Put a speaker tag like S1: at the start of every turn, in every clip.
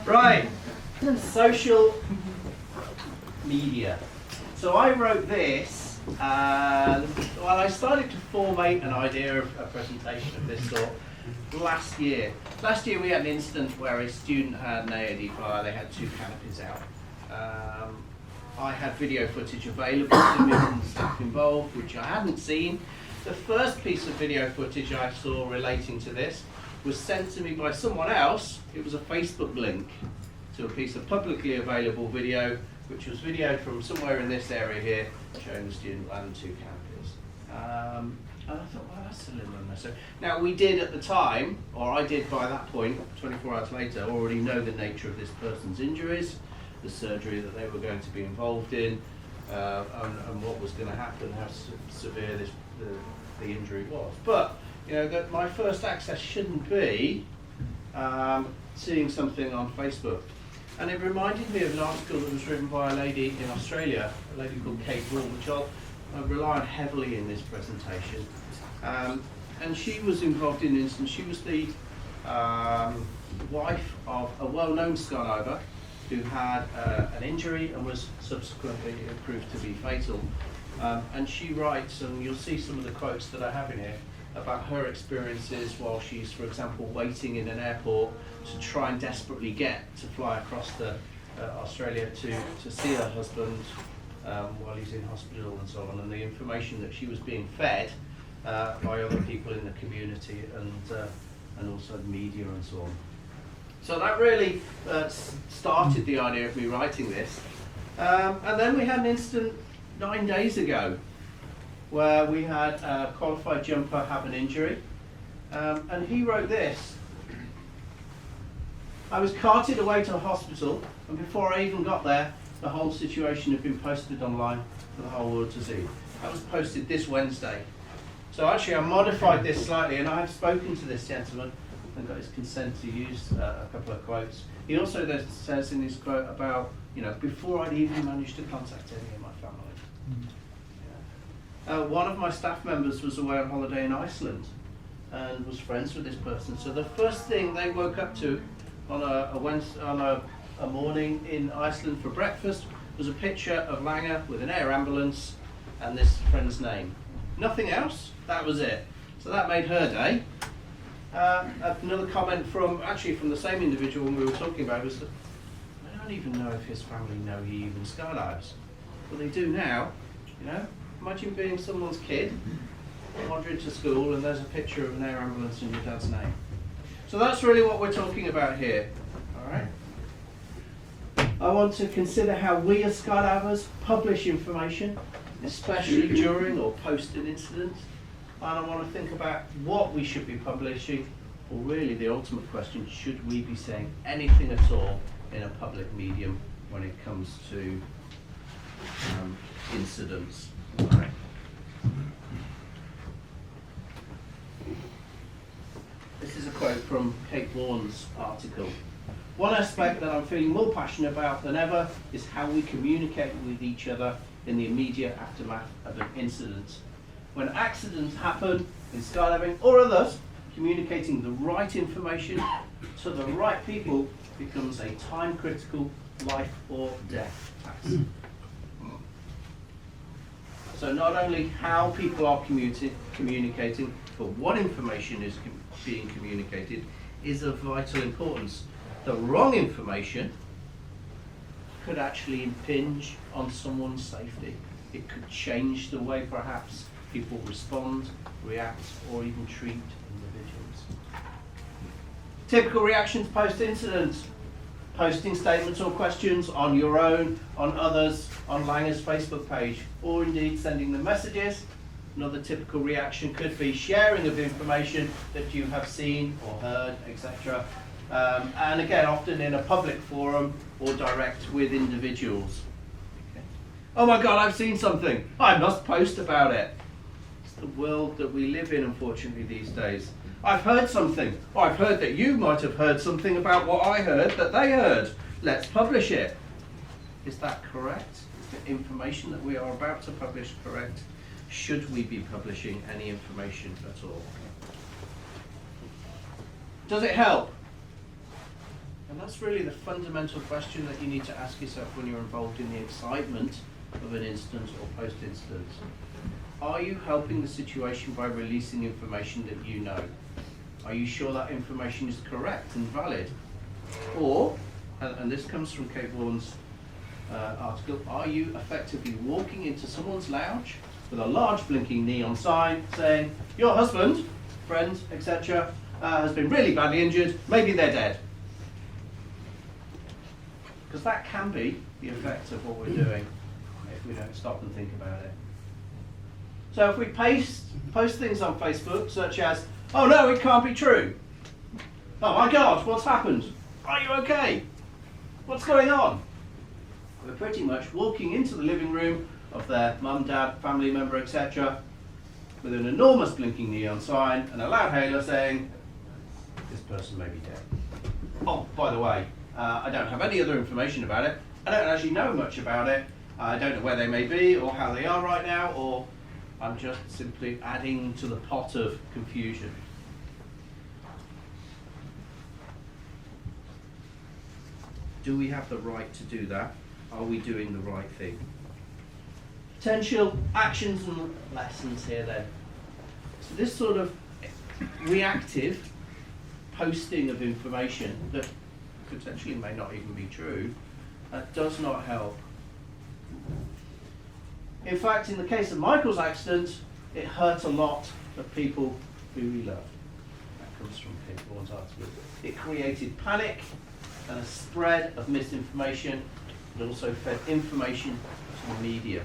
S1: Right, social media. So I wrote this, well, I started to formulate an idea of a presentation of this sort last year. Last year we had an incident where a student had an AAD fire, they had 2 canopies out. I had video footage available to me and staff involved, which I hadn't seen. The first piece of video footage I saw relating to this was sent to me by someone else. It was a Facebook link to a piece of publicly available video, which was videoed from somewhere in this area here, showing the student landing 2 canopies. And I thought, well, that's a little unnecessary. Now, we did at the time, or I did by that point, 24 hours later, already know the nature of this person's injuries, the surgery that they were going to be involved in, and what was going to happen, how severe the injury was. But you know, that my first access shouldn't be seeing something on Facebook. And it reminded me of an article that was written by a lady in Australia, a lady called Kate Vaughan, which I'll rely on heavily in this presentation. And she was involved in an instance. She was the wife of a well-known skydiver who had an injury and was subsequently proved to be fatal. And she writes, and you'll see some of the quotes that I have in here, about her experiences while she's, for example, waiting in an airport to try and desperately get to fly across Australia to see her husband while he's in hospital and so on, and the information that she was being fed by other people in the community and also the media and so on. So that really started the idea of me writing this. And then we had an incident 9 days ago where we had a qualified jumper have an injury, and he wrote this. I was carted away to a hospital, and before I even got there, the whole situation had been posted online for the whole world to see. That was posted this Wednesday. So actually I modified this slightly, and I have spoken to this gentleman and got his consent to use a couple of quotes. He also says in his quote about, you know, before I'd even managed to contact any of my family. One of my staff members was away on holiday in Iceland and was friends with this person. So the first thing they woke up to on a morning in Iceland for breakfast was a picture of Langer with an air ambulance and this friend's name. Nothing else, that was it. So that made her day. Another comment from the same individual when we were talking about was that I don't even know if his family know he even skydives. Well, they do now, you know. Imagine being someone's kid, wandering to school, and there's a picture of an air ambulance and your dad's name. So that's really what we're talking about here. All right. I want to consider how we as skydivers publish information, especially during or post an incident. And I want to think about what we should be publishing, or really the ultimate question, should we be saying anything at all in a public medium when it comes to incidents. All right. This is a quote from Kate Vaughan's article. One aspect that I'm feeling more passionate about than ever is how we communicate with each other in the immediate aftermath of an incident. When accidents happen in skydiving or others, communicating the right information to the right people becomes a time-critical life or death task. So not only how people are communicating, but what information is being communicated is of vital importance. The wrong information could actually impinge on someone's safety. It could change the way perhaps people respond, react, or even treat individuals. Typical reactions post-incident. Posting statements or questions on your own, on others, on Langer's Facebook page, or indeed sending them messages. Another typical reaction could be sharing of information that you have seen or heard, etc. And again, often in a public forum or direct with individuals. Okay. Oh my God, I've seen something. I must post about it. It's the world that we live in, unfortunately, these days. I've heard something. Or I've heard that you might have heard something about what I heard that they heard. Let's publish it. Is that correct? Is the information that we are about to publish correct? Should we be publishing any information at all? Does it help? And that's really the fundamental question that you need to ask yourself when you're involved in the excitement of an incident or post-incident. Are you helping the situation by releasing information that you know? Are you sure that information is correct and valid? Or, and this comes from Kate Vaughan's article, are you effectively walking into someone's lounge with a large blinking neon sign saying, your husband, friend, etc., has been really badly injured, maybe they're dead? Because that can be the effect of what we're doing if we don't stop and think about it. So if we post things on Facebook such as, oh no, it can't be true. Oh my God, what's happened? Are you okay? What's going on? We're pretty much walking into the living room of their mum, dad, family member, etc. with an enormous blinking neon sign and a loud hailer saying, this person may be dead. Oh, by the way, I don't have any other information about it. I don't actually know much about it. I don't know where they may be or how they are right now, or I'm just simply adding to the pot of confusion. Do we have the right to do that? Are we doing the right thing? Potential actions and lessons here then. So this sort of reactive posting of information that potentially may not even be true does not help. In fact, in the case of Michael's accident, it hurt a lot of people who we love. That comes from Kate Vaughan's article. It created panic and a spread of misinformation. It also fed information to the media.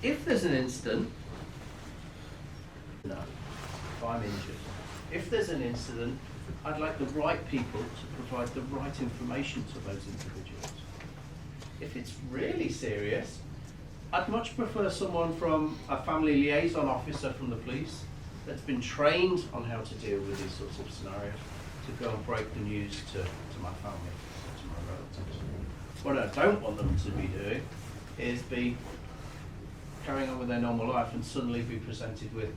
S1: If there's an incident, no, if I'm injured, if there's an incident, I'd like the right people to provide the right information to those individuals. If it's really serious, I'd much prefer someone from a family liaison officer from the police that's been trained on how to deal with these sorts of scenarios to go and break the news to my family, to my relatives. What I don't want them to be doing is be carrying on with their normal life and suddenly be presented with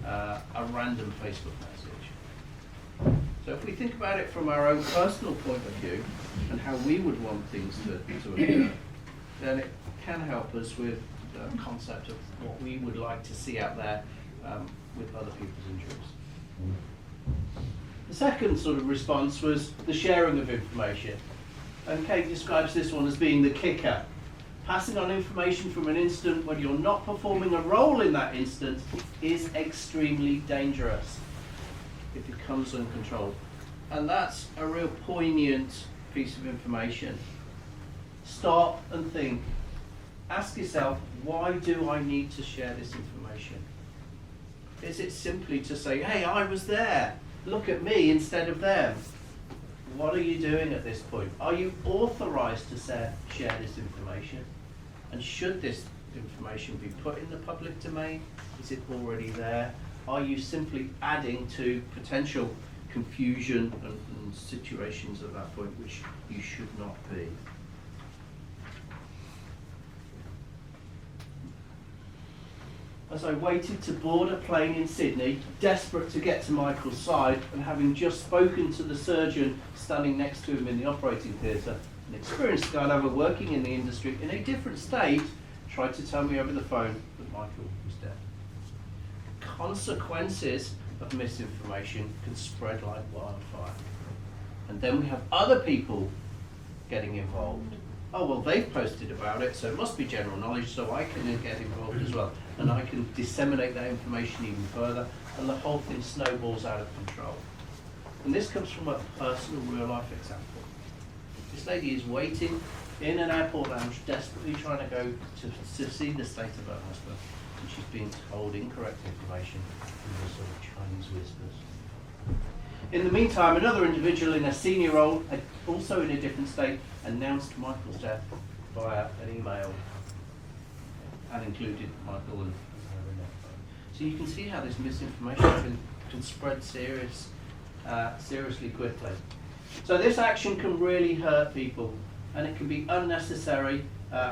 S1: a random Facebook message. So if we think about it from our own personal point of view and how we would want things to occur, then it can help us with the concept of what we would like to see out there with other people's injuries. The second sort of response was the sharing of information. And Kate describes this one as being the kicker. Passing on information from an incident when you're not performing a role in that incident is extremely dangerous. It becomes uncontrolled. And that's a real poignant piece of information. Stop and think. Ask yourself, why do I need to share this information? Is it simply to say, hey, I was there, look at me instead of them? What are you doing at this point? Are you authorized to share this information? And should this information be put in the public domain? Is it already there? Are you simply adding to potential confusion and situations at that point which you should not be? As I waited to board a plane in Sydney, desperate to get to Michael's side, and having just spoken to the surgeon standing next to him in the operating theatre, an experienced skydiver working in the industry in a different state tried to tell me over the phone that Michael was dead. Consequences of misinformation can spread like wildfire. And then we have other people getting involved. Oh, well, they've posted about it, so it must be general knowledge, so I can get involved as well. And I can disseminate that information even further, and the whole thing snowballs out of control. And this comes from a personal real-life example. This lady is waiting in an airport lounge, desperately trying to go to see the state of her husband, and she's being told incorrect information in sort of Chinese whispers. In the meantime, another individual in a senior role, also in a different state, announced Michael's death via an email and included Michael and her in it. So you can see how this misinformation can spread seriously quickly. So this action can really hurt people, and it can be unnecessary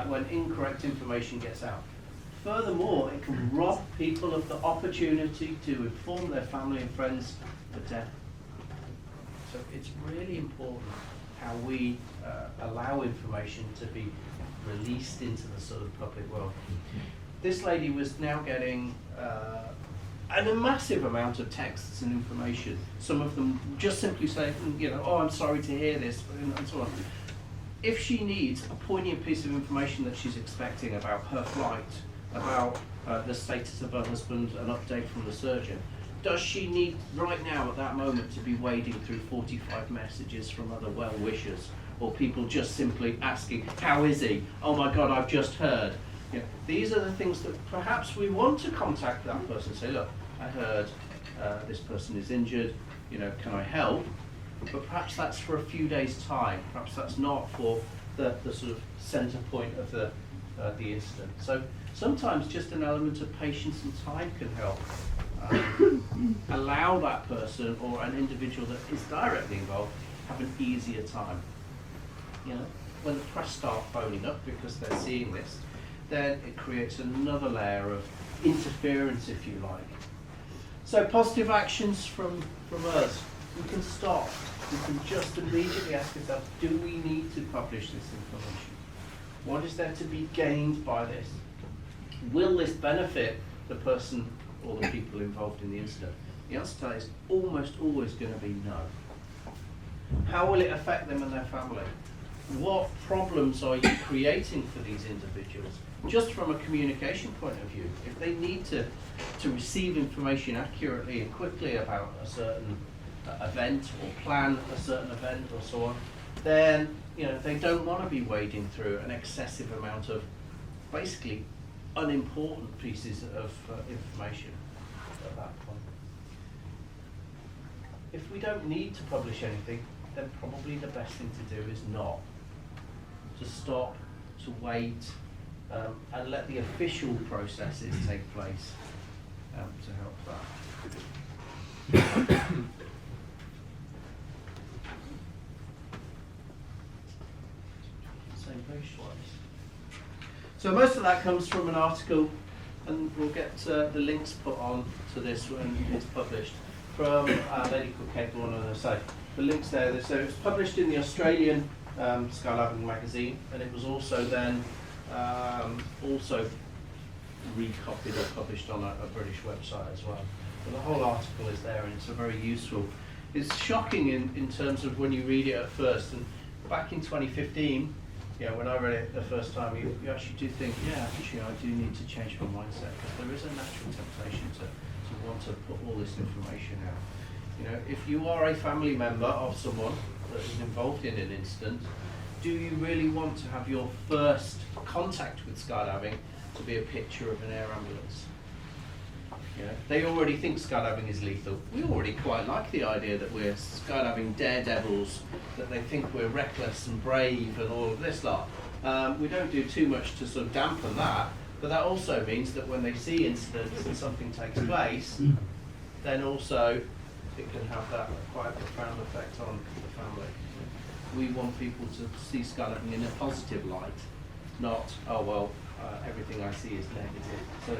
S1: when incorrect information gets out. Furthermore, it can rob people of the opportunity to inform their family and friends of death. So it's really important how we allow information to be released into the sort of public world. This lady was now getting a massive amount of texts and information. Some of them just simply say, you know, oh, I'm sorry to hear this, and so on. If she needs a poignant piece of information that she's expecting about her flight, about the status of her husband, an update from the surgeon, does she need right now at that moment to be wading through 45 messages from other well-wishers, or people just simply asking, how is he? Oh my God, I've just heard. You know, these are the things that perhaps we want to contact that person and say, look, I heard this person is injured, you know, can I help? But perhaps that's for a few days' time. Perhaps that's not for the sort of centre point of the incident. So sometimes just an element of patience and time can help. Allow that person or an individual that is directly involved have an easier time. You know, when the press start phoning up because they're seeing this, then it creates another layer of interference, if you like. So positive actions from us. We can stop. We can just immediately ask ourselves, do we need to publish this information? What is there to be gained by this? Will this benefit the person or the people involved in the incident? The answer to that is almost always going to be no. How will it affect them and their family? What problems are you creating for these individuals? Just from a communication point of view, if they need to receive information accurately and quickly about a certain event or plan a certain event or so on, then you know they don't want to be wading through an excessive amount of basically unimportant pieces of information at that point. If we don't need to publish anything, then probably the best thing to do is not. To stop, to wait, and let the official processes take place to help that. Same page twice. So most of that comes from an article, and we'll get the links put on to this when it's published, from a lady called Kate Vaughan, and I say the links there. So it was published in the Australian Skylabing magazine, and it was also then also recopied or published on a British website as well. But the whole article is there, and it's a very useful. It's shocking in terms of when you read it at first. And back in 2015, you know, when I read it the first time, you actually do think, yeah, actually I do need to change my mindset, because there is a natural temptation to want to put all this information out. You know, if you are a family member of someone that is involved in an incident, do you really want to have your first contact with skydiving to be a picture of an air ambulance? You know, they already think skydiving is lethal. We already quite like the idea that we're skydiving daredevils, that they think we're reckless and brave and all of this lot. We don't do too much to sort of dampen that, but that also means that when they see incidents and something takes place, then also it can have that quite profound effect on the family. We want people to see skydiving in a positive light, not, oh well, everything I see is negative. So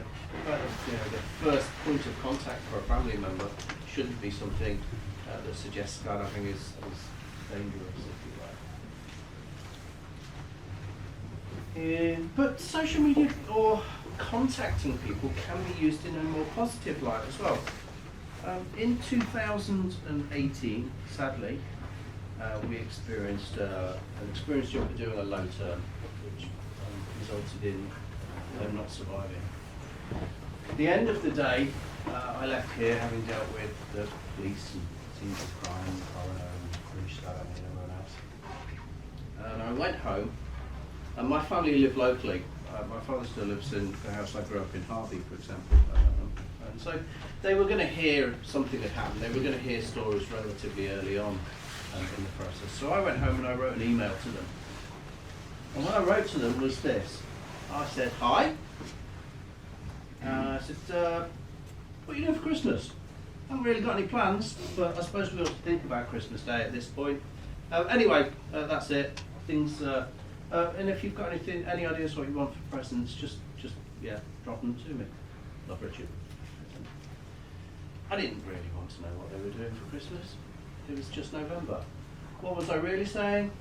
S1: the first point of contact for a family member shouldn't be something that suggests skydiving is dangerous, if you like. But social media or contacting people can be used in a more positive light as well. In 2018, sadly, we experienced an experienced jumper doing a low turn, which resulted in them not surviving. At the end of the day, I left here having dealt with the police and scenes of crime, coroner and British Skydiving and everyone else. And I went home, and my family lived locally. My father still lives in the house I grew up in, Harvey, for example. And so they were going to hear something had happened. They were going to hear stories relatively early on in the process. So I went home and I wrote an email to them. And what I wrote to them was this. I said, hi. I said, what are you doing for Christmas? I haven't really got any plans, but I suppose we ought to think about Christmas Day at this point. Anyway, that's it. Things, and if you've got any ideas what you want for presents, just drop them to me. Love, Richard. I didn't really want to know what they were doing for Christmas. It was just November. What was I really saying?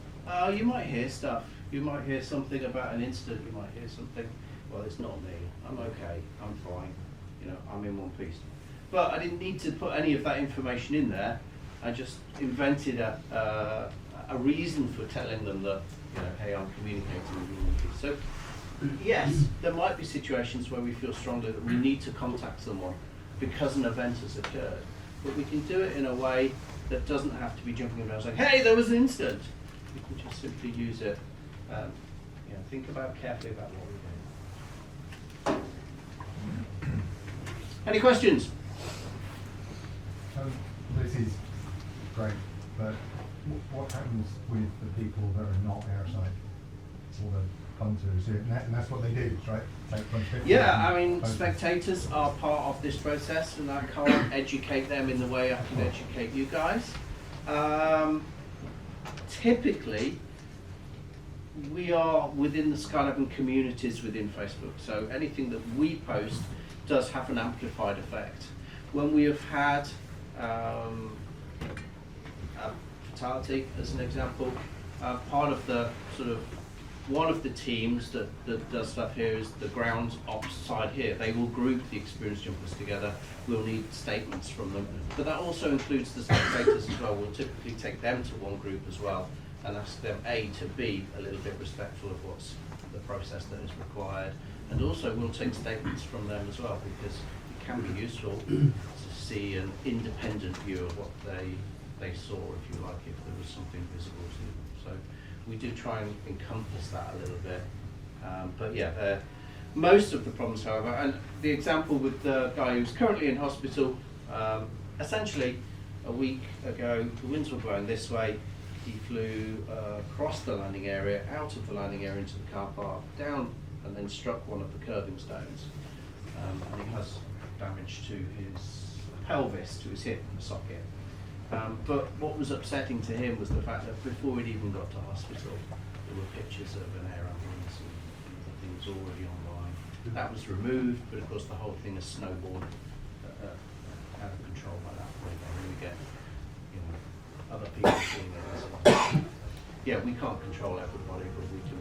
S1: You might hear stuff. You might hear something about an incident. You might hear something. Well, it's not me. I'm okay. I'm fine. You know, I'm in one piece. But I didn't need to put any of that information in there. I just invented a reason for telling them that, you know, hey, I'm communicating with you. So, yes, there might be situations where we feel strongly that we need to contact someone because an event has occurred. But we can do it in a way that doesn't have to be jumping around saying, hey, there was an incident. We can just simply use it. You know, think carefully about what we're doing. Any questions?
S2: This is great, but what happens with the people that are not airside? All the punters, and that's what they do, right? Take
S1: yeah, I mean, spectators are part of this process, and I can't educate them in the way I can educate you guys. Typically, we are within the skydiving communities within Facebook, so anything that we post does have an amplified effect. When we have had a fatality, as an example, part of the sort of one of the teams that does stuff here is the ground ops side here. They will group the experienced jumpers together. We'll need statements from them. But that also includes the spectators as well. We'll typically take them to one group as well and ask them, A, to be a little bit respectful of what's the process that is required. And also we'll take statements from them as well, because it can be useful to see an independent view of what they saw, if you like, if there was something visible to them. So we do try and encompass that a little bit. But yeah, most of the problems, however, and the example with the guy who's currently in hospital, essentially a week ago, the winds were blowing this way. He flew across the landing area, out of the landing area into the car park, down, and then struck one of the curving stones. And he has damage to his pelvis, to his hip and socket. But what was upsetting to him was the fact that before he'd even got to hospital, there were pictures of an air ambulance and other things already online. That was removed, but of course the whole thing has snowballed out of control by that point. And we get, you know, other people seeing it. Yeah, we can't control everybody, but we can